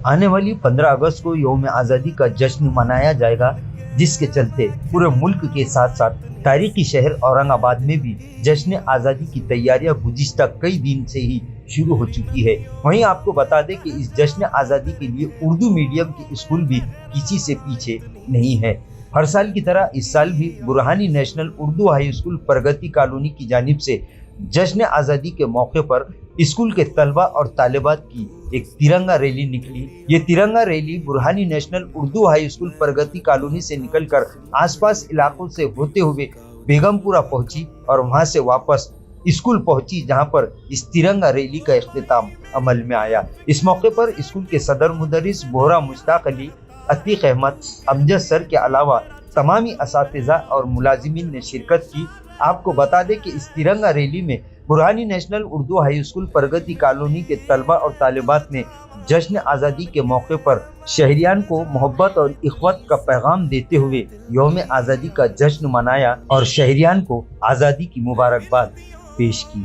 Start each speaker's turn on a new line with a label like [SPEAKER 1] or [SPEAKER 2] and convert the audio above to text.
[SPEAKER 1] آنے والی 15 اگست کو یوم آزادی کا جشن منایا جائے گا، جس کے چلتے پورے ملک کے ساتھ ساتھ تاریخی شہر اورنگ آباد میں بھی جشن آزادی کی تیاریاں گزشتہ کئی دن سے ہی شروع ہو چکی ہے۔ وہیں آپ کو بتا دیں کہ اس جشن آزادی کے لیے اردو میڈیم کے اسکول بھی کسی سے پیچھے نہیں ہے۔ ہر سال کی طرح اس سال بھی برہانی national Urdu high school Pragati colony کی جانب سے جشن آزادی کے موقع پر اسکول کے طلبہ اور طالبات کی ایک ترنگا ریلی نکلی۔ یہ ترنگا rally Burhani national Urdu high school Pragati colony سے نکل کر آس پاس علاقوں سے ہوتے ہوئے بیگم پورہ پہنچی اور وہاں سے واپس اسکول پہنچی، جہاں پر اس ترنگا ریلی کا اختتام عمل میں آیا۔ اس موقع پر اسکول کے صدر مدرس بوہرا مشتاق علی، عتیق احمد، امجد سر کے علاوہ تمامی اساتذہ اور ملازمین نے شرکت کی۔ آپ کو بتا دیں کہ اس ترنگا ریلی میں برہانی national Urdu high school Pragati colony کے طلبہ اور طالبات نے جشن آزادی کے موقع پر شہریان کو محبت اور اخوت کا پیغام دیتے ہوئے یوم آزادی کا جشن منایا اور شہریان کو آزادی کی مبارکباد پیش کی۔